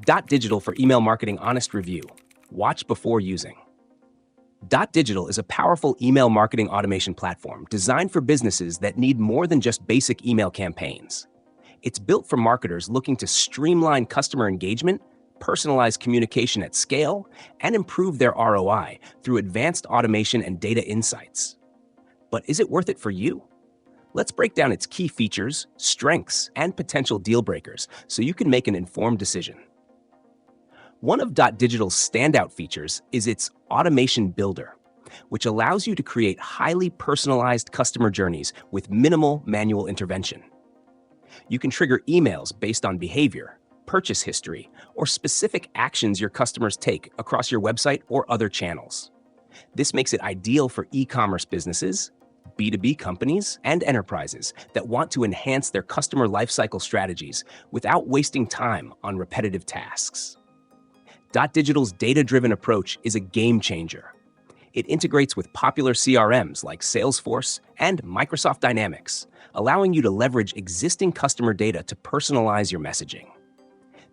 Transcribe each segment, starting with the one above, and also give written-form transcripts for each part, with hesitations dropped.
Dotdigital for email marketing honest review. Watch before using. Dotdigital is a powerful email marketing automation platform designed for businesses that need more than just basic email campaigns. It's built for marketers looking to streamline customer engagement, personalize communication at scale, and improve their ROI through advanced automation and data insights. But is it worth it for you? Let's break down its key features, strengths, and potential deal breakers so you can make an informed decision. One of Dotdigital's standout features is its Automation Builder, which allows you to create highly personalized customer journeys with minimal manual intervention. You can trigger emails based on behavior, purchase history, or specific actions your customers take across your website or other channels. This makes it ideal for e-commerce businesses, B2B companies, and enterprises that want to enhance their customer lifecycle strategies without wasting time on repetitive tasks. Dotdigital's data-driven approach is a game changer. It integrates with popular CRMs like Salesforce and Microsoft Dynamics, allowing you to leverage existing customer data to personalize your messaging.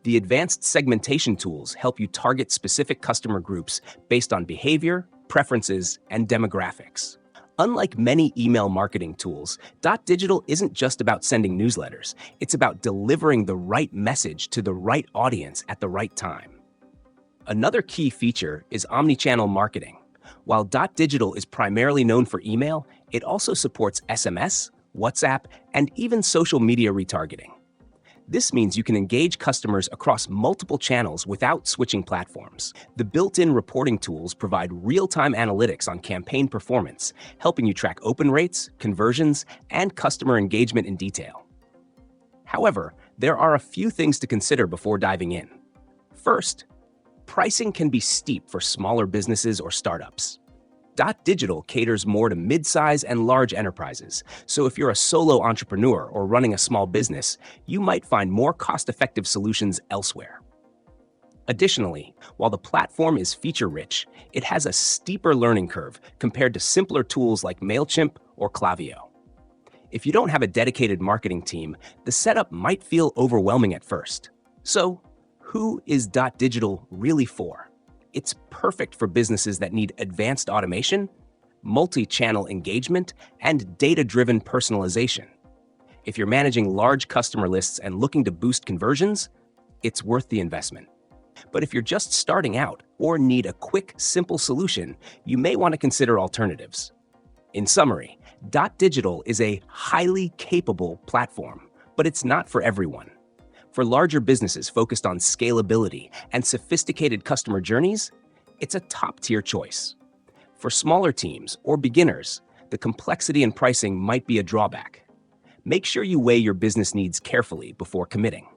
The advanced segmentation tools help you target specific customer groups based on behavior, preferences, and demographics. Unlike many email marketing tools, Dotdigital isn't just about sending newsletters. It's about delivering the right message to the right audience at the right time. Another key feature is omnichannel marketing. While Dotdigital is primarily known for email, it also supports SMS, WhatsApp, and even social media retargeting. This means you can engage customers across multiple channels without switching platforms. The built-in reporting tools provide real-time analytics on campaign performance, helping you track open rates, conversions, and customer engagement in detail. However, there are a few things to consider before diving in. First, pricing can be steep for smaller businesses or startups. Dotdigital caters more to mid-size and large enterprises, so if you're a solo entrepreneur or running a small business, you might find more cost-effective solutions elsewhere. Additionally, while the platform is feature-rich, it has a steeper learning curve compared to simpler tools like Mailchimp or Klaviyo. If you don't have a dedicated marketing team, the setup might feel overwhelming at first. So, who is Dotdigital really for? It's perfect for businesses that need advanced automation, multi-channel engagement, and data-driven personalization. If you're managing large customer lists and looking to boost conversions, it's worth the investment. But if you're just starting out or need a quick, simple solution, you may want to consider alternatives. In summary, Dotdigital is a highly capable platform, but it's not for everyone. For larger businesses focused on scalability and sophisticated customer journeys, it's a top-tier choice. For smaller teams or beginners, the complexity and pricing might be a drawback. Make sure you weigh your business needs carefully before committing.